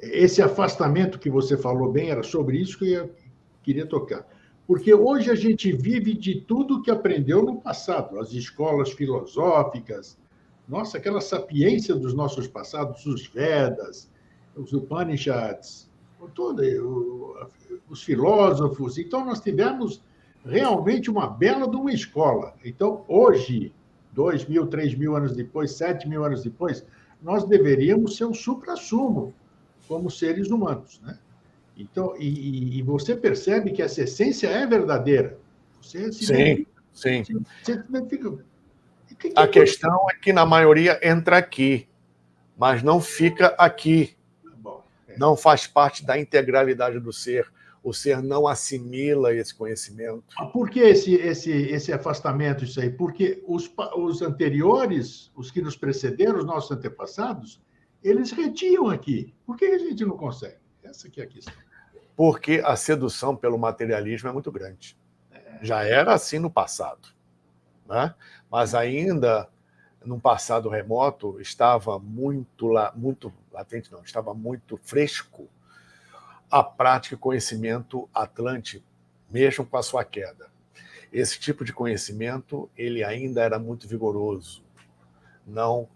esse afastamento que você falou bem, era sobre isso que eu queria tocar? Porque hoje a gente vive de tudo que aprendeu no passado, as escolas filosóficas, nossa, aquela sapiência dos nossos passados, os Vedas, os Upanishads, os filósofos. Então, nós tivemos realmente uma bela de uma escola. Então, hoje, 2.000, 3.000 anos depois, 7.000 anos depois, nós deveríamos ser o suprassumo como seres humanos, né? Então, e você percebe que essa essência é verdadeira. Você se identifica. Sim. Você se identifica. A questão é que, na maioria, entra aqui, mas não fica aqui. Não faz parte da integralidade do ser. O ser não assimila esse conhecimento. Por que esse afastamento, isso aí? Porque os anteriores, os que nos precederam, os nossos antepassados, eles retinham aqui. Por que a gente não consegue? Essa aqui é a questão. Porque a sedução pelo materialismo é muito grande. Já era assim no passado, né? Mas ainda, num passado remoto, estava muito latente, não, estava muito fresco a prática e conhecimento atlântico, mesmo com a sua queda. Esse tipo de conhecimento, ele ainda era muito vigoroso, não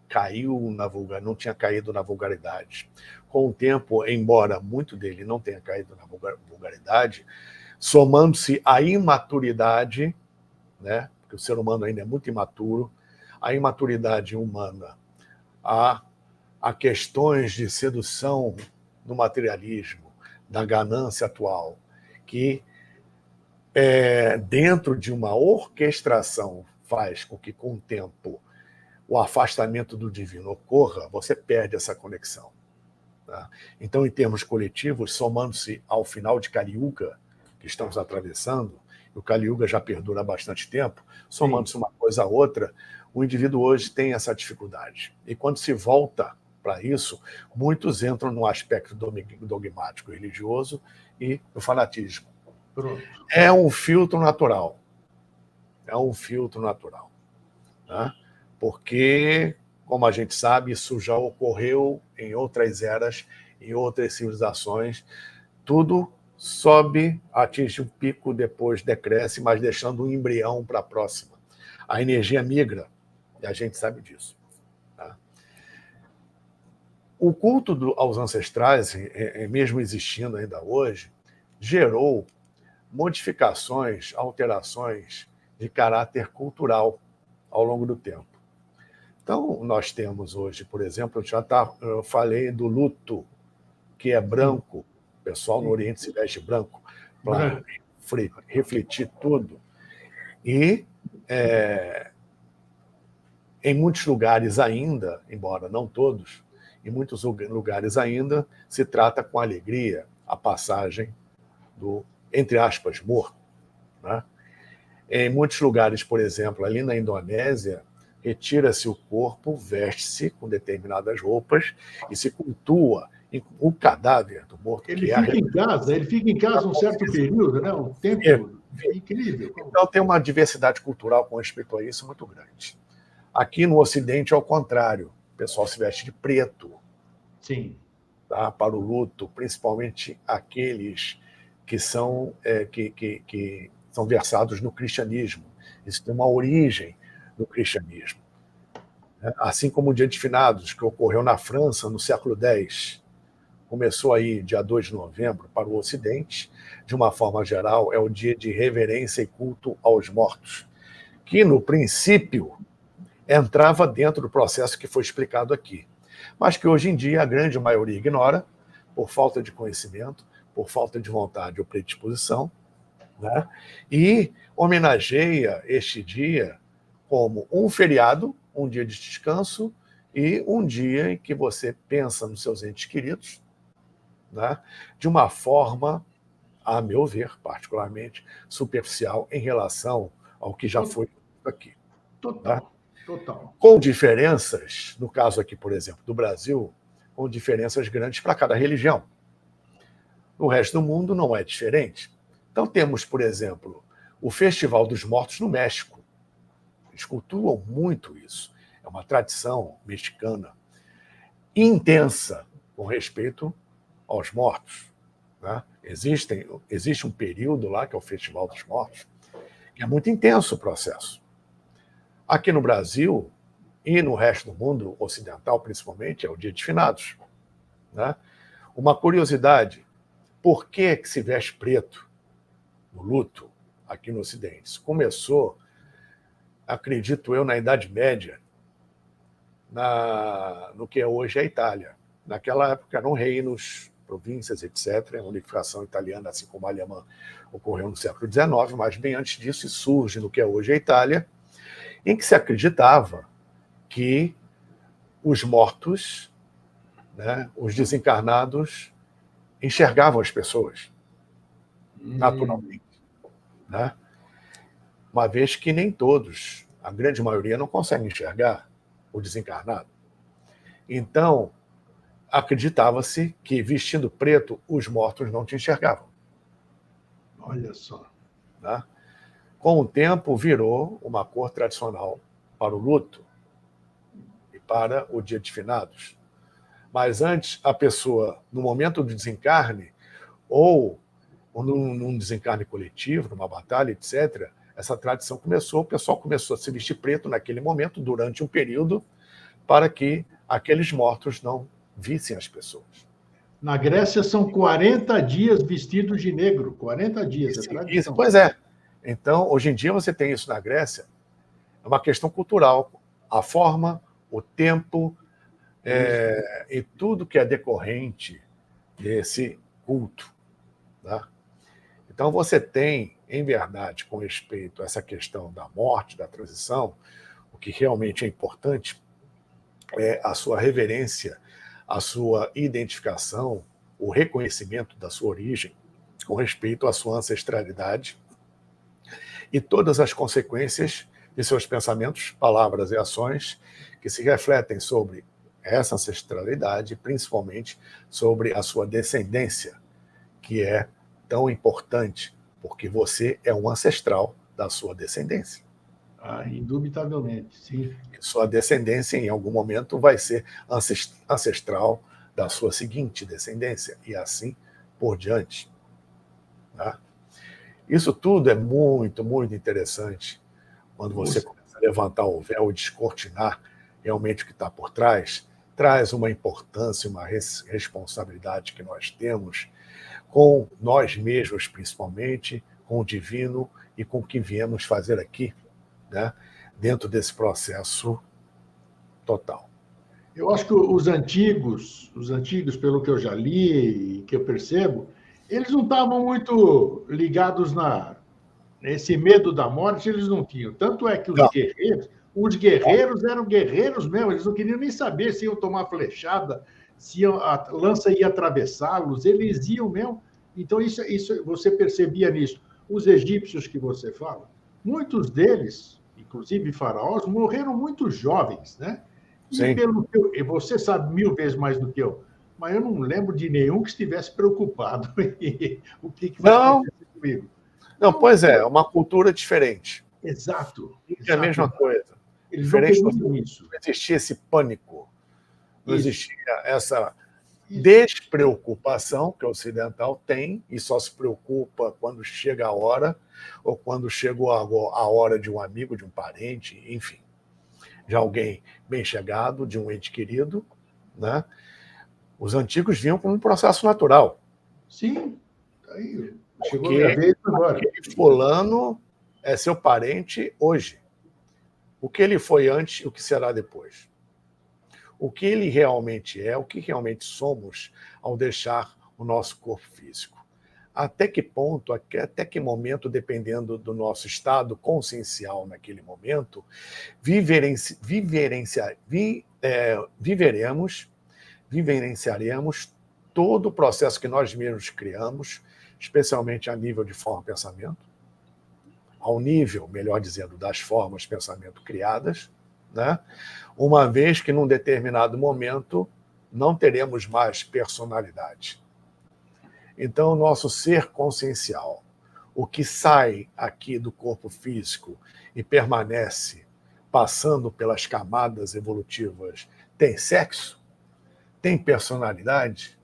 tinha caído na vulgaridade. Com o tempo, embora muito dele não tenha caído na vulgaridade, somando-se à imaturidade, né, porque o ser humano ainda é muito imaturo, a imaturidade humana, a questões de sedução no materialismo, da ganância atual, que dentro de uma orquestração faz com que, com o tempo, o afastamento do divino ocorra, você perde essa conexão. Tá? Então, em termos coletivos, somando-se ao final de Kali Yuga, que estamos atravessando, o Kali Yuga já perdura há bastante tempo, somando-se uma coisa a outra, o indivíduo hoje tem essa dificuldade. E quando se volta para isso, muitos entram no aspecto dogmático religioso e no fanatismo. Pronto. É um filtro natural. É um filtro natural. Né? Porque, como a gente sabe, isso já ocorreu em outras eras, em outras civilizações. Tudo sobe, atinge um pico, depois decresce, mas deixando um embrião para a próxima. A energia migra, e a gente sabe disso. Tá? O culto aos ancestrais, mesmo existindo ainda hoje, gerou modificações, alterações de caráter cultural ao longo do tempo. Então, nós temos hoje, por exemplo, eu falei do luto, que é branco. O pessoal no Oriente se veste branco para refletir tudo. E Em muitos lugares ainda, embora não todos, em muitos lugares ainda se trata com alegria a passagem do, entre aspas, morto. Né? Em muitos lugares, por exemplo, ali na Indonésia, retira-se o corpo, veste-se com determinadas roupas e se cultua o cadáver do morto. Ele fica em casa um certo período, né? Um tempo incrível. Então tem uma diversidade cultural com respeito a isso muito grande. Aqui no Ocidente, ao contrário, o pessoal se veste de preto. Sim. Tá? Para o luto, principalmente aqueles que são, que são versados no cristianismo. Isso tem uma origem no cristianismo. Assim como o Dia de Finados, que ocorreu na França no século X, começou aí dia 2 de novembro para o Ocidente, de uma forma geral, é o dia de reverência e culto aos mortos, que, no princípio, entrava dentro do processo que foi explicado aqui, mas que hoje em dia a grande maioria ignora, por falta de conhecimento, por falta de vontade ou predisposição, né? E homenageia este dia como um feriado, um dia de descanso e um dia em que você pensa nos seus entes queridos, né? De uma forma, a meu ver, particularmente, superficial em relação ao que já foi aqui. Total, né? Total. Com diferenças, no caso aqui, por exemplo, do Brasil, com diferenças grandes para cada religião. No resto do mundo não é diferente. Então temos, por exemplo, o Festival dos Mortos no México. Eles cultuam muito isso. É uma tradição mexicana intensa com respeito aos mortos. Né? Existe um período lá, que é o Festival dos Mortos, que é muito intenso o processo. Aqui no Brasil e no resto do mundo ocidental, principalmente, é o Dia de Finados. Né? Uma curiosidade, por que se veste preto no luto aqui no Ocidente? Isso começou, acredito eu, na Idade Média, no que hoje é a Itália. Naquela época eram reinos, províncias, etc. A unificação italiana, assim como a alemã, ocorreu no século XIX, mas bem antes disso surge no que é hoje a Itália, em que se acreditava que os mortos, né, os desencarnados, enxergavam as pessoas, naturalmente. Né? Uma vez que nem todos, a grande maioria, não consegue enxergar o desencarnado. Então, acreditava-se que, vestindo preto, os mortos não te enxergavam. Olha só. Né? Com o tempo, virou uma cor tradicional para o luto e para o Dia de Finados. Mas antes, a pessoa, no momento do desencarne, ou num desencarne coletivo, numa batalha, etc., essa tradição começou, o pessoal começou a se vestir preto naquele momento, durante um período, para que aqueles mortos não vissem as pessoas. Na Grécia são 40 dias vestidos de negro. 40 dias, é tradição. Pois é. Então, hoje em dia você tem isso na Grécia, é uma questão cultural. A forma, o tempo e tudo que é decorrente desse culto. Tá? Então você tem, em verdade, com respeito a essa questão da morte, da transição, o que realmente é importante é a sua reverência, a sua identificação, o reconhecimento da sua origem, com respeito à sua ancestralidade e todas as consequências de seus pensamentos, palavras e ações que se refletem sobre essa ancestralidade, principalmente sobre a sua descendência, que é tão importante, porque você é um ancestral da sua descendência. Indubitavelmente, sim. E sua descendência, em algum momento, vai ser ancestral da sua seguinte descendência, e assim por diante. Tá? Isso tudo é muito, muito interessante quando você começa a levantar o véu e descortinar realmente o que está por trás. Traz uma importância, uma responsabilidade que nós temos com nós mesmos, principalmente, com o divino e com o que viemos fazer aqui, né, dentro desse processo total. Eu acho que os antigos, pelo que eu já li e que eu percebo, eles não estavam muito ligados nesse medo da morte, eles não tinham. Tanto é que Os guerreiros eram guerreiros mesmo, eles não queriam nem saber se iam tomar flechada, se a lança ia atravessá-los, eles iam mesmo. Então, isso você percebia nisso. Os egípcios que você fala, muitos deles, inclusive faraós, morreram muito jovens, né? E Sim. pelo que você sabe 1000 vezes mais do que eu, mas eu não lembro de nenhum que estivesse preocupado em o que vai Não, acontecer comigo. não, Então, pois é, uma cultura diferente. exato, É a exato. mesma coisa. Eles não Diferente teriam isso. não existia esse pânico, não Isso, existia essa isso. despreocupação que o ocidental tem e só se preocupa quando chega a hora ou quando chegou a hora de um amigo, de um parente, enfim, de alguém bem chegado, de um ente querido, né? Os antigos vinham como um processo natural. Sim, aí chegou a minha Porque vez agora. aquele fulano é seu parente hoje. O que ele foi antes e o que será depois. O que ele realmente é, o que realmente somos ao deixar o nosso corpo físico. Até que ponto, até que momento, dependendo do nosso estado consciencial naquele momento, vivenciaremos todo o processo que nós mesmos criamos, especialmente a nível de forma-pensamento, ao nível, melhor dizendo, das formas pensamento criadas, né? Uma vez que num determinado momento não teremos mais personalidade. Então, o nosso ser consciencial, o que sai aqui do corpo físico e permanece passando pelas camadas evolutivas, tem sexo? Tem personalidade?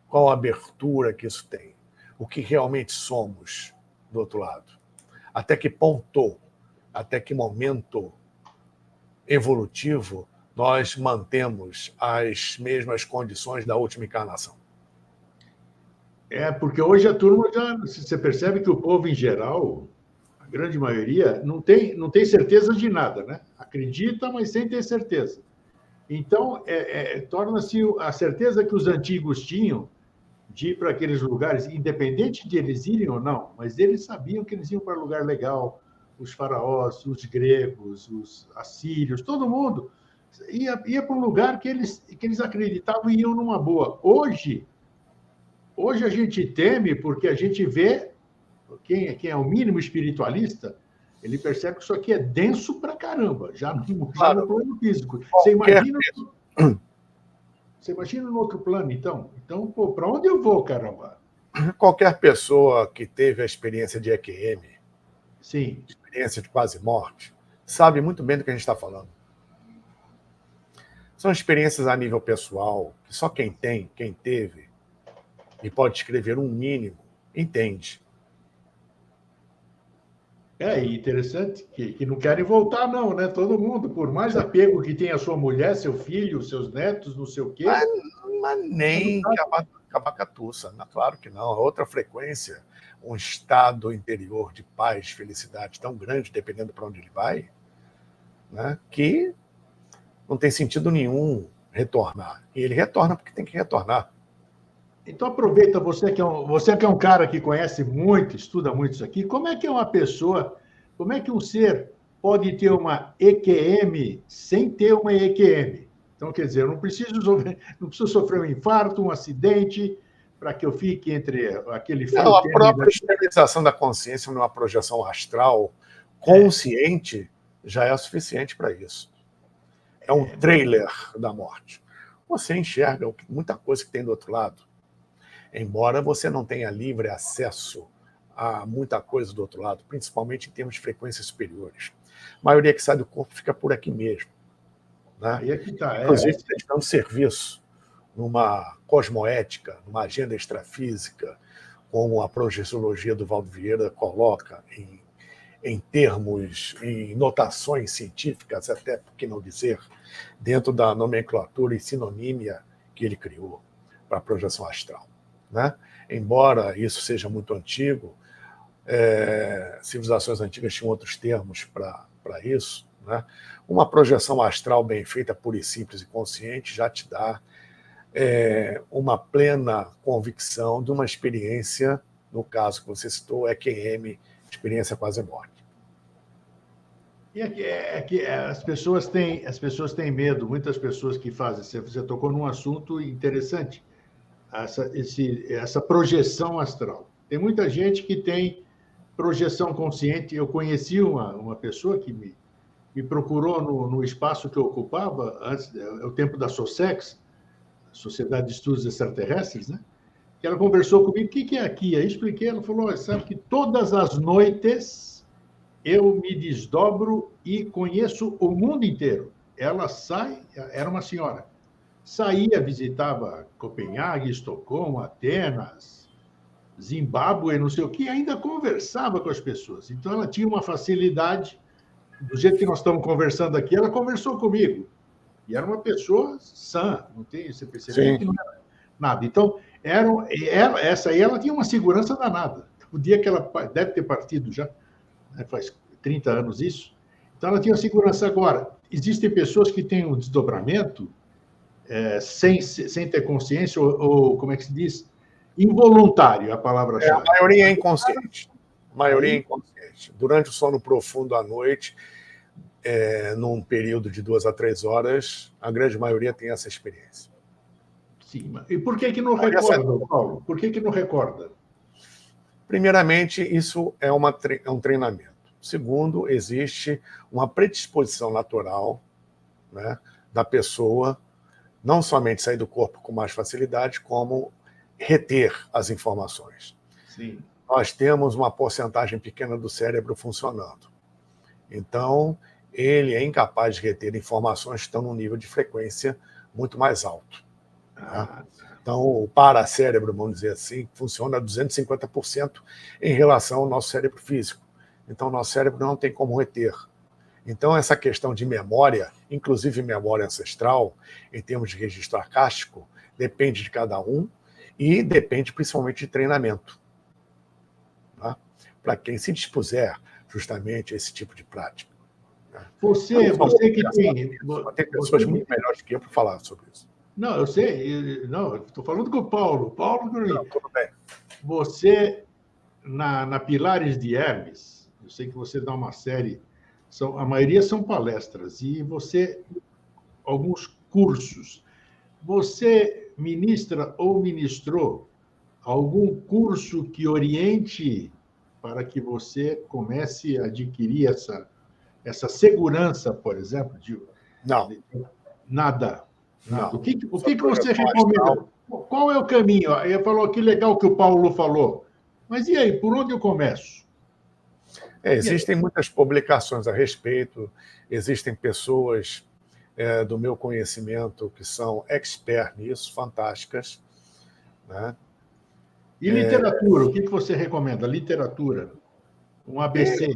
Qual a abertura que isso tem? O que realmente somos do outro lado? Até que ponto, até que momento evolutivo nós mantemos as mesmas condições da última encarnação? Porque hoje a turma já. Você percebe que o povo, em geral, a grande maioria, não tem certeza de nada, né? Acredita, mas sem ter certeza. Então, torna-se a certeza que os antigos tinham de ir para aqueles lugares, independente de eles irem ou não, mas eles sabiam que eles iam para lugar legal, os faraós, os gregos, os assírios, todo mundo ia para um lugar que eles acreditavam e iam numa boa. Hoje a gente teme porque a gente vê, quem é o mínimo espiritualista, ele percebe que isso aqui é denso pra caramba, já no Claro, plano físico. Você qualquer, imagina, você imagina no outro plano, então? Então, pô, para onde eu vou, caramba? qualquer pessoa que teve a experiência de EQM, Sim, experiência de quase morte, sabe muito bem do que a gente está falando. São experiências a nível pessoal, que só quem tem, quem teve, e pode escrever um mínimo, entende. interessante que não querem voltar, não, né? Todo mundo, por mais apego que tenha a sua mulher, seu filho, seus netos, não sei o Mas, quê. mas nem que a vacatuça, claro que não. É outra frequência, um estado interior de paz, felicidade tão grande, dependendo para onde ele vai, né, que não tem sentido nenhum retornar. E ele retorna porque tem que retornar. Então aproveita, você que é um cara que conhece muito, estuda muito isso aqui, como é que é uma pessoa, como é que um ser pode ter uma EQM sem ter uma EQM? Então, quer dizer, eu não preciso sofrer um infarto, um acidente, para que eu fique entre aquele Não, fio a tênue própria da... estabilização da consciência numa projeção astral É, consciente já é suficiente para isso. É um trailer da morte. Você enxerga muita coisa que tem do outro lado. Embora você não tenha livre acesso a muita coisa do outro lado, principalmente em termos de frequências superiores. A maioria que sai do corpo fica por aqui mesmo, né? aí é que está. Inclusive prestando serviço numa cosmoética, numa agenda extrafísica, como a projeciologia do Valdo Vieira coloca em termos, em notações científicas, até por que não dizer, dentro da nomenclatura e sinonímia que ele criou para a projeção astral. Né? Embora isso seja muito antigo, civilizações antigas tinham outros termos para isso, né? Uma projeção astral bem feita, pura e simples e consciente, já te dá uma plena convicção de uma experiência, no caso que você citou, EQM, experiência quase morte. E é que as pessoas têm medo, muitas pessoas que fazem. Você tocou num assunto interessante, essa projeção astral. Tem muita gente que tem projeção consciente. Eu conheci uma pessoa que me procurou no espaço que eu ocupava, antes, o tempo da SOSEX, Sociedade de Estudos Extraterrestres, né? Que ela conversou comigo, o que é aqui? Aí eu expliquei, ela falou, sabe que todas as noites eu me desdobro e conheço o mundo inteiro. Ela era uma senhora, saía, visitava Copenhague, Estocolmo, Atenas, Zimbábue, não sei o que, ainda conversava com as pessoas. Então ela tinha uma facilidade, do jeito que nós estamos conversando aqui, ela conversou comigo. E era uma pessoa sã, não tem, você percebeu que não era nada. Então, essa aí ela tinha uma segurança danada. O dia que ela deve ter partido já, né, faz 30 anos isso, então ela tinha uma segurança. Agora, existem pessoas que têm um desdobramento sem ter consciência, ou, como é que se diz? Involuntário, é a A palavra-chave. maioria é inconsciente. A maioria é Aí, inconsciente. Durante o sono profundo à noite, num período de 2 a 3 horas, a grande maioria tem essa experiência. sim. E por que não Olha essa- recorda, Paulo? Por que não recorda? Primeiramente, isso é um treinamento. Segundo, existe uma predisposição natural, né, da pessoa não somente sair do corpo com mais facilidade, como reter as informações. Sim. Nós temos uma porcentagem pequena do cérebro funcionando. Então, ele é incapaz de reter informações que estão num nível de frequência muito mais alto. Ah, Então, o paracérebro, vamos dizer assim, funciona a 250% em relação ao nosso cérebro físico. Então, o nosso cérebro não tem como reter. Então, essa questão de memória, inclusive memória ancestral, em termos de registro acástico, depende de cada um e depende principalmente de treinamento. Tá? Para quem se dispuser justamente a esse tipo de prática. Você que tem. Tem pessoas muito melhores que eu para falar sobre isso. Não, eu sei. Não, estou falando com o Paulo. Paulo, Não, tudo bem. você, na Pilares de Hermes, eu sei que você dá uma série, a maioria são palestras, e alguns cursos. Você ministra ou ministrou algum curso que oriente para que você comece a adquirir essa segurança, por exemplo? Não. Nada. Não. O que você recomenda? Qual é o caminho? Ele falou que legal que o Paulo falou. Mas e aí, por onde eu começo? Existem muitas publicações a respeito, existem pessoas do meu conhecimento que são expert nisso, fantásticas. Né? E literatura? O que você recomenda? Literatura? Um ABC?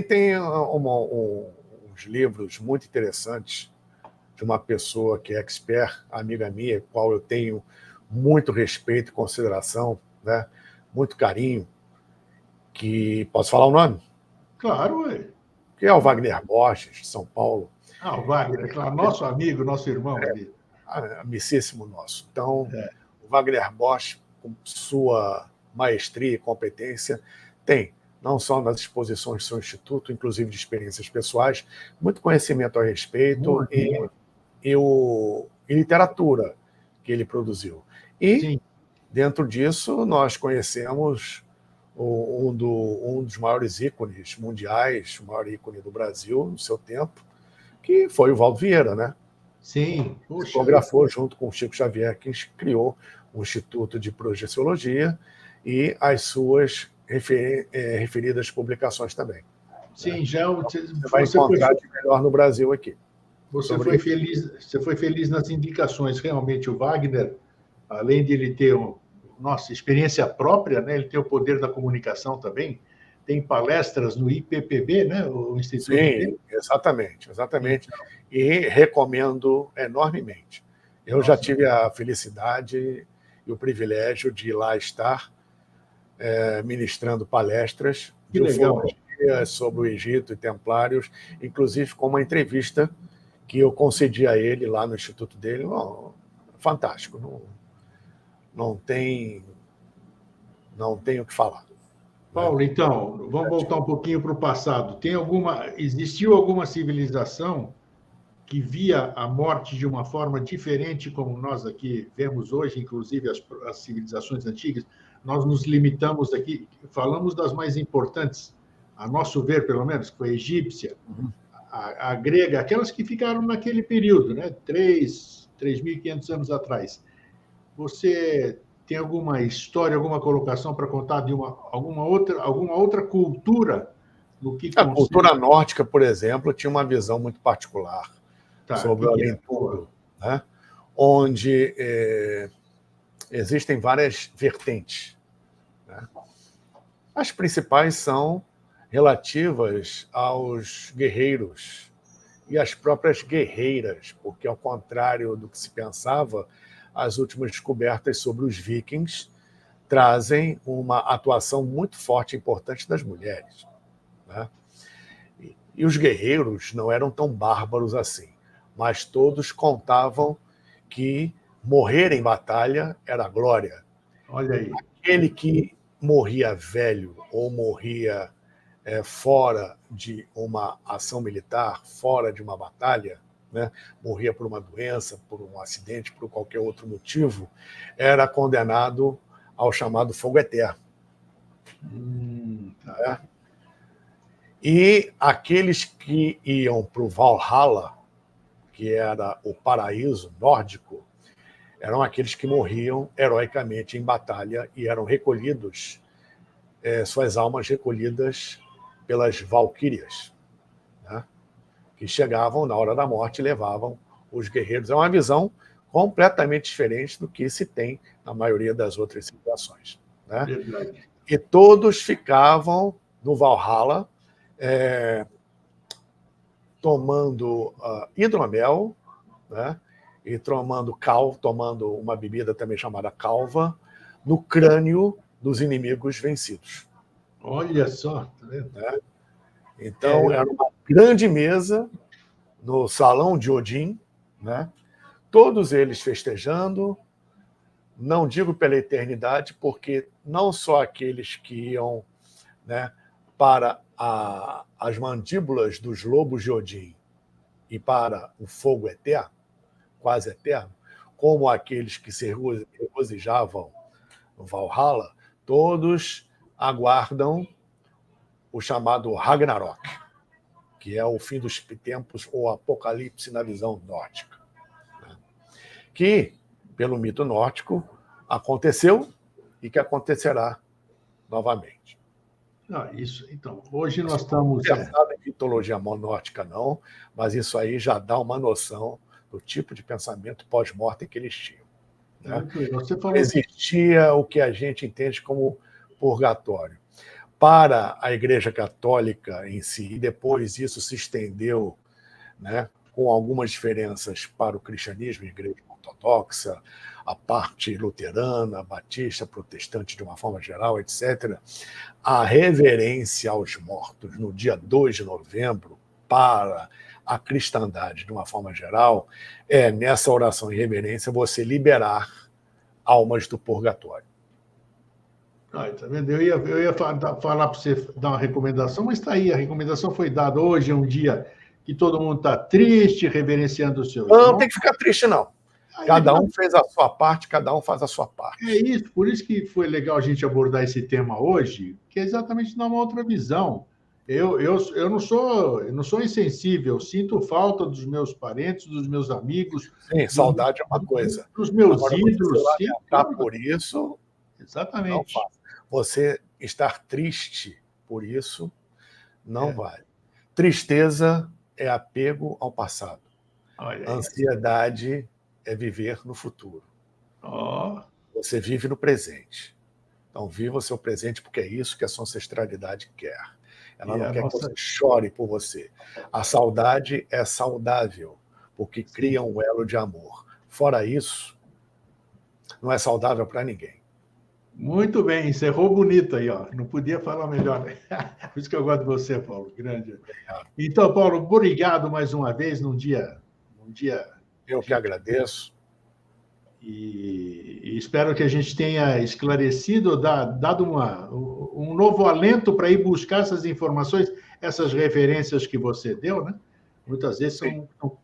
Tem uns livros muito interessantes de uma pessoa que é expert, amiga minha, qual eu tenho muito respeito e consideração, né? Muito carinho, que... Posso falar o nome? Claro, ué. Que é o Wagner Borges, de São Paulo. O Wagner, claro, nosso amigo, nosso irmão ali. Amicíssimo nosso. Então, o Wagner Borges, com sua maestria e competência, tem, não só nas exposições do seu instituto, inclusive de experiências pessoais, muito conhecimento a respeito e literatura que ele produziu. E, sim, dentro disso, nós conhecemos um dos maiores ícones mundiais, o maior ícone do Brasil no seu tempo, que foi o Valdo Vieira, né? Sim. Psicografou junto com o Chico Xavier, que criou o Instituto de Projeciologia e as suas referidas publicações também. Sim, né? já você vai encontrar de melhor no Brasil aqui. Você foi feliz nas indicações. Realmente, o Wagner, além de ele ter experiência própria, né? Ele tem o poder da comunicação também. Tem palestras no IPPB, né? O Instituto. Sim, exatamente. E recomendo enormemente. Eu já tive a felicidade e o privilégio de lá estar ministrando palestras de ufologia sobre o Egito e Templários, inclusive com uma entrevista que eu concedi a ele lá no instituto dele. Fantástico. Não tem o que falar. Paulo, então, vamos voltar um pouquinho para o passado. Existiu alguma civilização que via a morte de uma forma diferente, como nós aqui vemos hoje, inclusive as civilizações antigas? Nós nos limitamos aqui, falamos das mais importantes, a nosso ver, pelo menos, que foi a egípcia, a grega, aquelas que ficaram naquele período, né? 3.500 anos atrás. Você tem alguma história, alguma colocação para contar de alguma outra cultura no que A cultura nórdica, por exemplo, tinha uma visão muito particular sobre o além-túmulo, né? Onde existem várias vertentes, né? As principais são relativas aos guerreiros e às próprias guerreiras, porque, ao contrário do que se pensava, as últimas descobertas sobre os vikings trazem uma atuação muito forte e importante das mulheres, né? E os guerreiros não eram tão bárbaros assim, mas todos contavam que morrer em batalha era glória. Olha aí. Aquele que morria velho ou morria fora de uma ação militar, fora de uma batalha, né, morria por uma doença, por um acidente, por qualquer outro motivo, era condenado ao chamado fogo eterno. Né? E aqueles que iam para o Valhalla, que era o paraíso nórdico, eram aqueles que morriam heroicamente em batalha e eram recolhidos, suas almas recolhidas pelas valquírias, né? Que chegavam na hora da morte e levavam os guerreiros. É uma visão completamente diferente do que se tem na maioria das outras situações, né? E todos ficavam no Valhalla tomando hidromel, né? E tomando uma bebida também chamada calva, no crânio dos inimigos vencidos. Olha só, tá vendo? Né? Então, era uma grande mesa no salão de Odin, né? Todos eles festejando, não digo pela eternidade, porque não só aqueles que iam, né, para as mandíbulas dos lobos de Odin e para o fogo eterno, quase eterno, como aqueles que se regozijavam no Valhalla, todos aguardam o chamado Ragnarok, que é o fim dos tempos ou apocalipse na visão nórdica, né? Que, pelo mito nórdico, aconteceu e que acontecerá novamente. Isso, então, hoje nós estamos... Pensado em mitologia nórdica, não, mas isso aí já dá uma noção do tipo de pensamento pós-mortem que eles tinham. Né? Você falou... Existia o que a gente entende como purgatório. Para a Igreja Católica em si, e depois isso se estendeu, né, com algumas diferenças para o cristianismo, a Igreja Ortodoxa, a parte luterana, batista, protestante de uma forma geral, etc., a reverência aos mortos no dia 2 de novembro, para a cristandade de uma forma geral, nessa oração e reverência, você liberar almas do purgatório. Tá vendo? Eu ia falar para você dar uma recomendação, mas está aí, a recomendação foi dada. Hoje é um dia que todo mundo está triste, reverenciando o seu irmão. Não tem que ficar triste, não. Cada um fez a sua parte, cada um faz a sua parte. É isso, por isso que foi legal a gente abordar esse tema hoje, que é exatamente dar uma outra visão. Eu não sou insensível, sinto falta dos meus parentes, dos meus amigos. Sim, saudade é uma coisa. Dos meus ídolos. Você lamentar por isso, exatamente. Não faça. Você estar triste por isso não vale. Tristeza é apego ao passado. Ansiedade é viver no futuro. Você vive no presente. Então, viva o seu presente, porque é isso que a sua ancestralidade quer. Ela não quer que você chore por você. A saudade é saudável, porque cria um elo de amor. Fora isso, não é saudável para ninguém. Muito bem, encerrou bonito aí, ó. Não podia falar melhor. Por isso que eu gosto de você, Paulo. Grande. Então, Paulo, obrigado mais uma vez num dia. Eu que agradeço. E espero que a gente tenha esclarecido, dado um novo alento para ir buscar essas informações, essas referências que você deu, né? Muitas vezes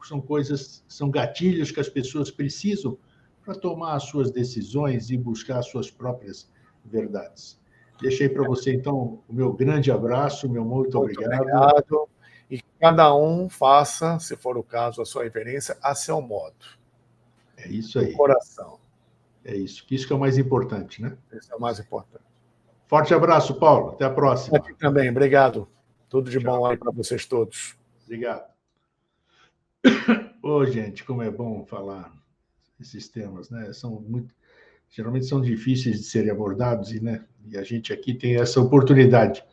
são coisas, são gatilhos que as pessoas precisam para tomar as suas decisões e buscar as suas próprias verdades. Deixei para você, então, o meu grande abraço, meu muito obrigado. E cada um faça, se for o caso, a sua reverência a seu modo. É isso aí. Do coração. É isso. Isso que é o mais importante, né? Isso é o mais importante. Forte abraço, Paulo. Até a próxima. Aqui também. Obrigado. Tudo de bom aí para vocês todos. Obrigado. Ô, gente, como é bom falar esses temas, né? Geralmente são difíceis de serem abordados, e a gente aqui tem essa oportunidade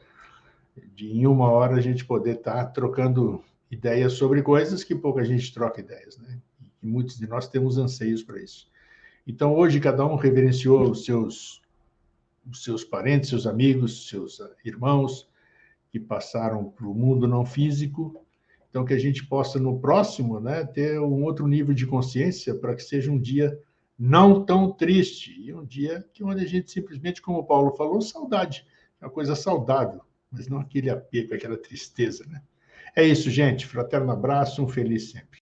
de, em uma hora, a gente poder estar trocando ideias sobre coisas que pouca gente troca ideias, né? E muitos de nós temos anseios para isso. Então, hoje, cada um reverenciou os seus parentes, seus amigos, seus irmãos que passaram para o mundo não físico. Então, que a gente possa, no próximo, né, ter um outro nível de consciência para que seja um dia não tão triste, e um dia onde a gente simplesmente, como o Paulo falou, saudade, é uma coisa saudável, mas não aquele apego, aquela tristeza, né? É isso, gente. Fraterno abraço, um feliz sempre.